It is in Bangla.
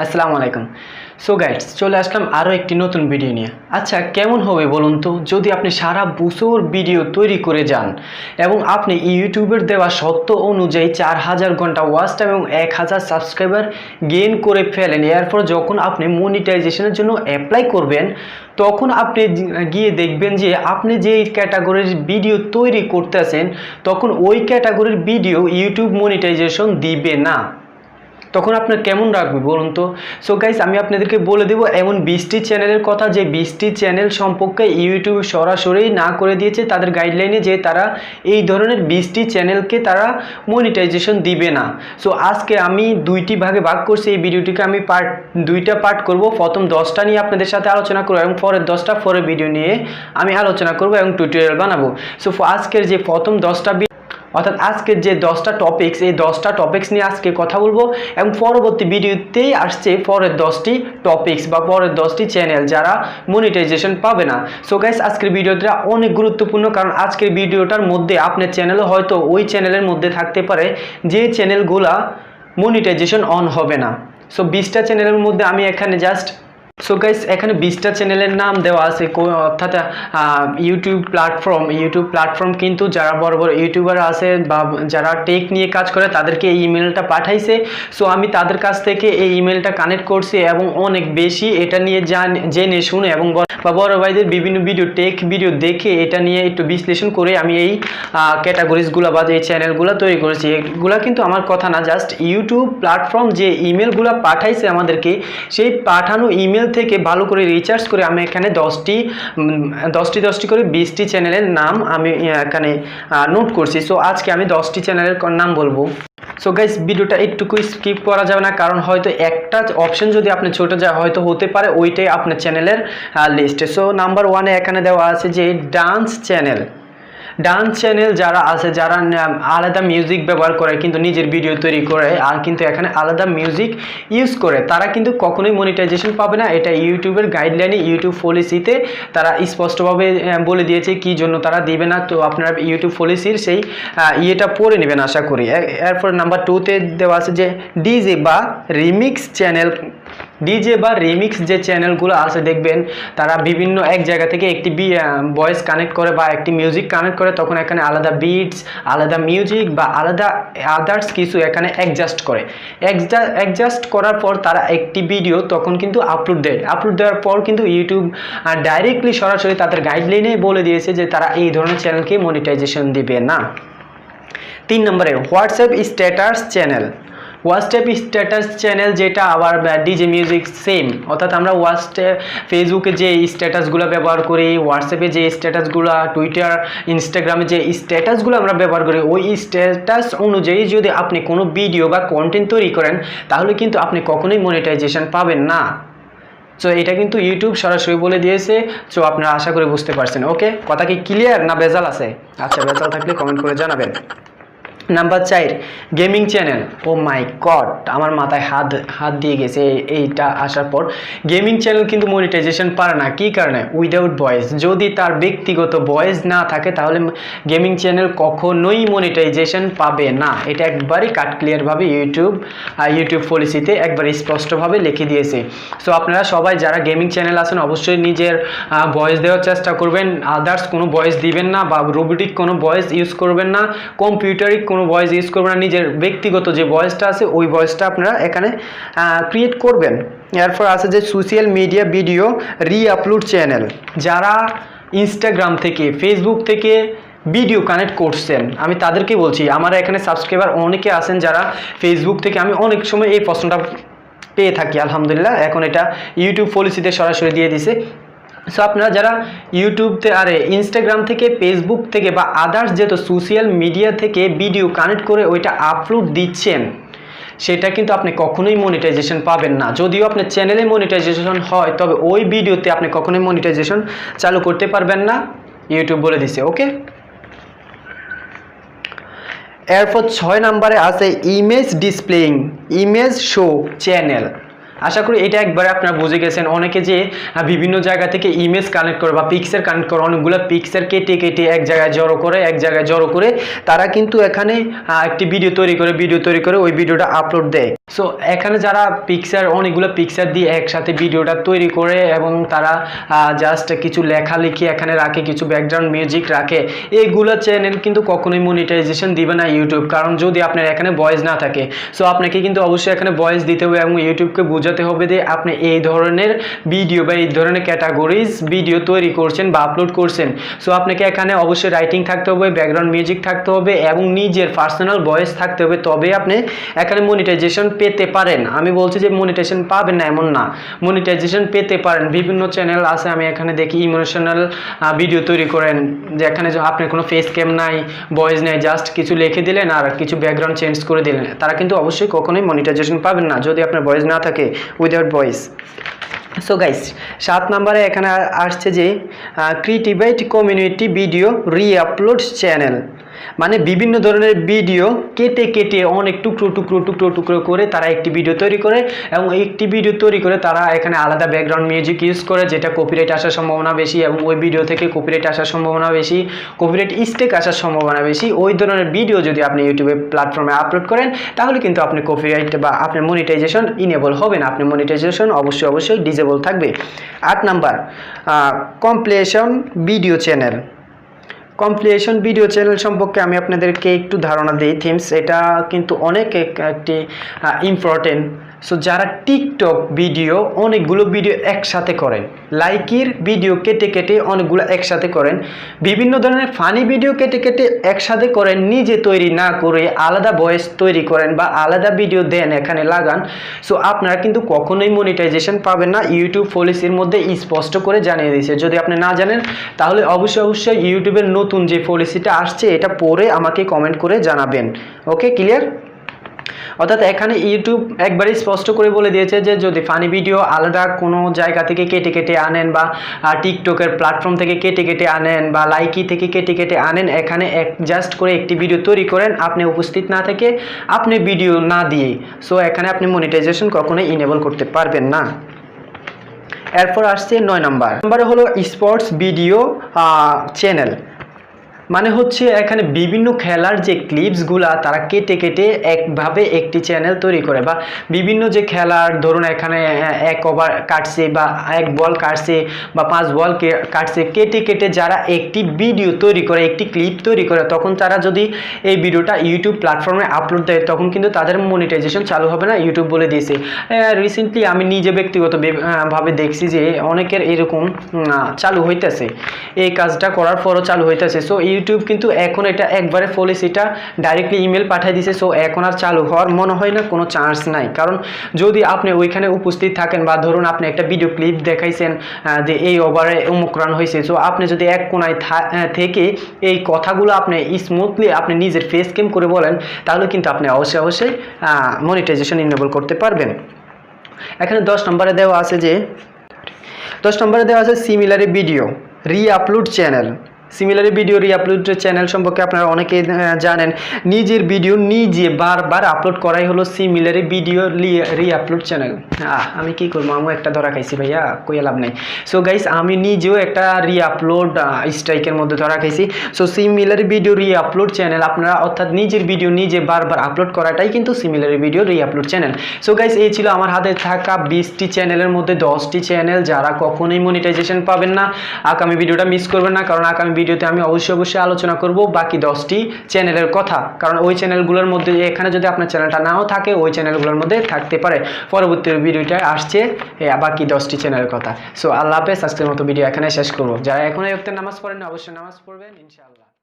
আসসালামু আলাইকুম। সো গাইস, চলে আসলাম আরও একটি নতুন ভিডিও নিয়ে। আচ্ছা, কেমন হবে বলুন তো যদি আপনি সারা বছর ভিডিও তৈরি করে যান এবং আপনি ইউটিউবের দেওয়া শর্ত অনুযায়ী 4000 ঘন্টা ওয়াচ টাইম এবং 1000 সাবস্ক্রাইবার গেইন করে ফেলেন। এরপর যখন আপনি মনিটাইজেশনের জন্য অ্যাপ্লাই করবেন, তখন আপনি গিয়ে দেখবেন যে আপনি যে ক্যাটাগরির ভিডিও তৈরি করতেছেন, তখন ওই ক্যাটাগরির ভিডিও ইউটিউব মনিটাইজেশন দিবে না। তখন আপনার কেমন রাখবে বলুন তো। সো গাইস, আমি আপনাদেরকে বলে দেবো এমন 20টি চ্যানেলের কথা, যে 20টি চ্যানেল সম্পর্কে ইউটিউব সরাসরি না করে দিয়েছে তাদের গাইডলাইনে, যে তারা এই ধরনের 20টি চ্যানেলকে তারা মনিটাইজেশন দিবে না। সো আজকে আমি দুইটি ভাগে ভাগ করছি এই ভিডিওটিকে, আমি দুইটা পার্ট করব। প্রথম 10টা নিয়ে আপনাদের সাথে আলোচনা করবো এবং পরের 10টা পরের ভিডিও নিয়ে আমি আলোচনা করব এবং টিউটোরিয়াল বানাবো। সো আজকের যে প্রথম 10টা অর্থাৎ আজকের যে 10টা টপিকস, এই 10টা টপিকস নিয়ে আজকে কথা বলবো এবং পরবর্তী ভিডিওতেই আসছে পরের 10টি টপিকস বা পরের 10টি চ্যানেল যারা মনিটাইজেশন পাবে না। সো গাইস, আজকের ভিডিওটা অনেক গুরুত্বপূর্ণ, কারণ আজকের ভিডিওটার মধ্যে আপনার চ্যানেলও হয়তো ওই চ্যানেলের মধ্যে থাকতে পারে যে চ্যানেলগুলা মনিটাইজেশন অন হবে না। সো 20টা চ্যানেলের মধ্যে আমি এখানে সো গাইস, এখানে 20টা চ্যানেলের নাম দেওয়া আছে, অর্থাৎ ইউটিউব প্ল্যাটফর্ম কিন্তু যারা বড় বড় ইউটিউবার আছে বা যারা টেক নিয়ে কাজ করে তাদেরকে এই ইমেলটা পাঠাইছে। সো আমি তাদের কাছ থেকে এই ইমেলটা কানেক্ট করছি এবং অনেক বেশি এটা নিয়ে জেনে শুনে এবং বড় ভাইদের বিভিন্ন টেক ভিডিও দেখে এটা নিয়ে একটু বিশ্লেষণ করে আমি এই ক্যাটাগরিজগুলো বা এই চ্যানেলগুলো তৈরি করেছি। এগুলো কিন্তু আমার কথা না, জাস্ট ইউটিউব প্ল্যাটফর্ম যে ইমেলগুলো পাঠাইছে আমাদেরকে, সেই পাঠানো ইমেল থেকে ভালো করে রিসার্চ করে আমি এখানে 10টি করে 20টি চ্যানেলের নাম আমি এখানে নোট করছি। সো আজকে আমি 10টি চ্যানেলের নাম বলবো। সো গাইস, ভিডিওটা একটুকু স্কিপ করা যাবে না, কারণ হয়তো একটা অপশন যদি আপনি ছোট যায় হয়তো হতে পারে ওইটাই আপনার চ্যানেলের লিস্টে। সো নাম্বার 1-এ এখানে দেওয়া আছে যে ডান্স চ্যানেল যারা আছে, যারা আলাদা মিউজিক ব্যবহার করে কিন্তু নিজের ভিডিও তৈরি করে আর কিন্তু এখানে আলাদা মিউজিক ইউজ করে, তারা কিন্তু কখনোই মনিটাইজেশন পাবে না। এটা ইউটিউবের গাইডলাইনে, ইউটিউব পলিসিতে তারা স্পষ্টভাবে বলে দিয়েছে কি জন্য তারা দিবে না। তো আপনারা ইউটিউব পলিসির সেই ইয়েটা পড়ে নেবেন আশা করি। এরপর নাম্বার 2-তে দেওয়া আছে যে ডিজে বা রিমিক্স যে চ্যানেলগুলো আছে, দেখবেন তারা বিভিন্ন এক জায়গা থেকে একটি ভয়েস কানেক্ট করে বা একটি মিউজিক কানেক্ট করে, তখন এখানে আলাদা বিটস, আলাদা মিউজিক বা আলাদা আদার্স কিছু এখানে অ্যাডজাস্ট করার পর তারা একটি ভিডিও তখন কিন্তু আপলোড দেওয়ার পর কিন্তু ইউটিউব ডাইরেক্টলি সরাসরি তাদের গাইডলাইনে বলে দিয়েছে যে তারা এই ধরনের চ্যানেলকে মনিটাইজেশন দিবে না। 3 নম্বরে হোয়াটসঅ্যাপ স্ট্যাটাস চ্যানেল, যেটা আবার ডিজে মিউজিক সেম, অর্থাৎ আমরা ফেসবুকে যে স্ট্যাটাসগুলো ব্যবহার করি, হোয়াটসঅ্যাপে যে স্ট্যাটাসগুলো, টুইটার, ইনস্টাগ্রামে যে স্ট্যাটাসগুলো আমরা ব্যবহার করি, ওই স্ট্যাটাস অনুযায়ী যদি আপনি কোনো ভিডিও বা কন্টেন্ট তৈরি করেন তাহলে কিন্তু আপনি কখনোই মনিটাইজেশন পাবেন না। সো এটা কিন্তু ইউটিউব সরাসরি বলে দিয়েছে। সো আপনারা আশা করে বুঝতে পারছেন। ওকে, কথা কি ক্লিয়ার না ভেজাল আছে? আচ্ছা, ভেজাল থাকলে কমেন্ট করে জানাবেন। Number 4, gaming channel. Oh my god, আমার মাথায় হাত দিয়ে গেছে এইটা আসার পর। গেমিং চ্যানেল কিন্তু মনিটাইজেশন পারে না। কি কারণে? Without voice. যদি তার ব্যক্তিগত ভয়েস না থাকে তাহলে গেমিং চ্যানেল কখনোই মনিটাইজেশন পাবে না। এটা একবারই কাট ক্লিয়ারভাবে ইউটিউব পলিসিতে একবারে স্পষ্টভাবে লিখে দিয়েছে। সো আপনারা সবাই যারা গেমিং চ্যানেল আছেন অবশ্যই নিজের ভয়েস দেওয়ার চেষ্টা করবেন, আদার্স কোনো ভয়েস দিবেন না বা রোবোটিক কোনো ভয়েস ইউজ করবেন না, কম্পিউটারিক কোনো ভয়েস ইউজ করবেন না। নিজের ব্যক্তিগত যে ভয়েসটা আছে ওই ভয়েসটা আপনারা এখানে ক্রিয়েট করবেন। এরপর আছে যে সোশ্যাল মিডিয়া ভিডিও রি-আপলোড চ্যানেল, যারা ইনস্টাগ্রাম থেকে, ফেসবুক থেকে ভিডিও কানেক্ট করছেন, আমি তাদেরকে বলছি, আমার এখানে সাবস্ক্রাইবার অনেকে আছেন যারা ফেসবুক থেকে, আমি অনেক সময় এই প্রশ্নটা পেয়ে থাকি, আলহামদুলিল্লাহ এখন এটা ইউটিউব পলিসিতে সরাসরি দিয়ে দিছে। সো আপনারা যারা ইনস্টাগ্রাম থেকে, ফেসবুক থেকে বা আদার্স যেহেতু সোশ্যাল মিডিয়া থেকে ভিডিও কানেক্ট করে ওইটা আপলোড দিচ্ছেন, সেটা কিন্তু আপনি কখনোই মনিটাইজেশন পাবেন না। যদিও আপনার চ্যানেলে মনিটাইজেশন হয় তবে ওই ভিডিওতে আপনি কখনোই মনিটাইজেশন চালু করতে পারবেন না, ইউটিউব বলে দিছে। ওকে, এরপর 6 নম্বরে আছে ইমেজ শো চ্যানেল। আশা করি এটা একবারে আপনারা বুঝে গেছেন। অনেকে যে বিভিন্ন জায়গা থেকে ইমেজ কানেক্ট করে বা পিকচার কানেক্ট করে, অনেকগুলো পিকচার কেটে এক জায়গায় জড়ো করে তারা কিন্তু এখানে একটি ভিডিও তৈরি করে ওই ভিডিওটা আপলোড দেয়। সো এখানে যারা পিকচার অনেকগুলো পিকচার দিয়ে একসাথে ভিডিওটা তৈরি করে এবং তারা জাস্ট কিছু লেখালেখি এখানে রাখে, কিছু ব্যাকগ্রাউন্ড মিউজিক রাখে, এইগুলো চ্যানেল কিন্তু কখনোই মনিটাইজেশন দিবে না ইউটিউব। কারণ যদি আপনার এখানে ভয়েস না থাকে, সো আপনাকে কিন্তু অবশ্যই এখানে ভয়েস দিতে হবে এবং ইউটিউবকে বোঝাতে হবে যে আপনি এই ধরনের ভিডিও বা এই ধরনের ক্যাটাগরিজ ভিডিও তৈরি করছেন বা আপলোড করছেন। সো আপনাকে এখানে অবশ্যই রাইটিং থাকতে হবে, ব্যাকগ্রাউন্ড মিউজিক থাকতে হবে এবং নিজের পার্সোনাল ভয়েস থাকতে হবে, তবে আপনি এখানে মনিটাইজেশন পেতে পারেন। আমি বলছি যে মনিটাইজেশন পাবেন না এমন না, মনিটাইজেশন পেতে পারেন। বিভিন্ন চ্যানেল আছে, আমি এখানে দেখি ইমোশনাল ভিডিও তৈরি করেন, যেখানে আপনার কোনো ফেস ক্যাম নাই, ভয়েস নেই, জাস্ট কিছু লিখে দিলেন আর কিছু ব্যাকগ্রাউন্ড চেঞ্জ করে দিলেন, তারা কিন্তু অবশ্যই কখনোই মনিটাইজেশন পাবেন না যদি আপনার ভয়েস না থাকে, উইদাউট ভয়েস। সো গাইস 7 নম্বরে এখানে আসছে যে ক্রিয়েটিভাইট কমিউনিটি ভিডিও রি-আপলোড চ্যানেল, মানে বিভিন্ন ধরনের ভিডিও কেটে কেটে অনেক টুকরো করে তারা একটি ভিডিও তৈরি করে এবং একটি ভিডিও তৈরি করে তারা এখানে আলাদা ব্যাকগ্রাউন্ড মিউজিক ইউজ করে, যেটা কপিরাইট আসার সম্ভাবনা বেশি এবং ওই ভিডিও থেকে কপিরাইট আসার সম্ভাবনা বেশি, কপিরাইট স্ট্রাইক আসার সম্ভাবনা বেশি। ওই ধরনের ভিডিও যদি আপনি ইউটিউবে প্ল্যাটফর্মে আপলোড করেন তাহলে কিন্তু আপনি কপিরাইট বা আপনার মনিটাইজেশন ইনেবল হবে না, আপনার মনিটাইজেশন অবশ্যই ডিসেবল থাকবে। 8 number completion video channel. Completion video channel সম্পর্কে আমি আপনাদেরকে একটু ধারণা দিই। থিমস এটা কিন্তু অনেক একটি ইম্পর্টেন্ট। সো যারা টিকটক ভিডিও অনেকগুলো ভিডিও একসাথে করেন, লাইকির ভিডিও কেটে কেটে অনেকগুলো একসাথে করেন, বিভিন্ন ধরনের ফানি ভিডিও কেটে কেটে একসাথে করেন, নিজে তৈরি না করে আলাদা ভয়েস তৈরি করেন বা আলাদা ভিডিও দেন এখানে লাগান, সো আপনারা কিন্তু কখনোই মনিটাইজেশন পাবেন না। ইউটিউব পলিসির মধ্যে স্পষ্ট করে জানিয়ে দিয়েছে। যদি আপনি না জানেন তাহলে অবশ্যই ইউটিউবের নতুন যে পলিসিটা আসছে এটা পড়ে আমাকে কমেন্ট করে জানাবেন। ওকে, ক্লিয়ার? অর্থাৎ এখানে ইউটিউব একবারই স্পষ্ট করে বলে দিয়েছে যে যদি ফানি ভিডিও আলাদা কোনো জায়গা থেকে কেটে কেটে আনেন বা টিকটকের প্ল্যাটফর্ম থেকে কেটে কেটে আনেন বা লাইকি থেকে কেটে কেটে আনেন, এখানে জাস্ট করে একটি ভিডিও তৈরি করেন আপনি উপস্থিত না থেকে, আপনি ভিডিও না দিয়ে, সো এখানে আপনি মনিটাইজেশন কখনোই ইনেবল করতে পারবেন না। এরপর আসছে 9 নম্বরে হলো স্পোর্টস ভিডিও চ্যানেল, মানে হচ্ছে এখানে বিভিন্ন খেলার যে ক্লিপসগুলা তারা কেটে কেটে একভাবে একটি চ্যানেল তৈরি করে, বা বিভিন্ন যে খেলার ধরুন এখানে 1 ওভার কাটছে বা 1 বল কাটছে বা 5 বল কাটছে, কেটে কেটে যারা একটি ভিডিও তৈরি করে, একটি ক্লিপ তৈরি করে, তখন তারা যদি এই ভিডিওটা ইউটিউব প্ল্যাটফর্মে আপলোড দেয় তখন কিন্তু তাদের মনিটাইজেশন চালু হবে না, ইউটিউব বলে দিয়েছে। রিসেন্টলি আমি নিজে ব্যক্তিগতভাবে দেখছি যে অনেকের এরকম চালু হইতেছে, এই কাজটা করার পরও চালু হইতেছে। সো ইউটিউব কিন্তু এখন এটা একবারে পলিসিটা ডাইরেক্টলি ইমেল পাঠিয়ে দিছে, সো এখন আর চালু হওয়ার মনে হয় না কোনো চান্স নাই। কারণ যদি আপনি ওইখানে উপস্থিত থাকেন বা ধরুন আপনি একটা ভিডিও ক্লিপ দেখাইছেন যে এই ওভারে অমুক রান হয়েছে, সো আপনি যদি এক কোনায় থেকে এই কথাগুলো আপনি স্মুথলি আপনি নিজের ফেস ক্যাম করে বলেন তাহলে কিন্তু আপনি অবশ্যই মনিটাইজেশন ইনেবল করতে পারবেন। এখানে 10 নম্বরে দেওয়া আছে যে সিমিলারি ভিডিও রি-আপলোড চ্যানেল। সিমিলারি ভিডিও রি-আপলোড চ্যানেল সম্পর্কে আপনারা অনেকে জানেন, নিজের ভিডিও নিজে বারবার আপলোড করাই হলো সিমিলারি ভিডিও রি-আপলোড চ্যানেল। আমি কি করবো, আমিও একটা ধরা খাইছি ভাইয়া, কইয়া লাভ নাই। সো গাইস আমি নিজেও একটা রি-আপলোড স্ট্রাইকের মধ্যে ধরা খাইছি। সো সিমিলারি ভিডিও রি-আপলোড চ্যানেল আপনারা, অর্থাৎ নিজের ভিডিও নিজে বারবার আপলোড করাটাই কিন্তু সিমিলারি ভিডিও রি-আপলোড চ্যানেল। সো গাইস এই ছিল আমার হাতে থাকা 20টি চ্যানেলের মধ্যে 10টি চ্যানেল যারা কখনোই মনিটাইজেশন পাবেন না। আগামী ভিডিওটা মিস করবেন না, কারণ আগামী ভিডিওতে আমি অবশ্যই আলোচনা করব বাকি 10টি চ্যানেলের কথা, কারণ ওই চ্যানেলগুলোর মধ্যে এখানে যদি আপনার চ্যানেলটা নাও থাকে ওই চ্যানেলগুলোর মধ্যে থাকতে পারে। পরবর্তী ভিডিওটা আসছে বাকি 10টি চ্যানেলের কথা। সো আল্লাহ হাফেজ, আজকের মতো ভিডিও এখানে শেষ করব। যারা এখনো ওয়াক্তের নামাজ পড়েন অবশ্যই নামাজ পড়বেন ইনশাআল্লাহ।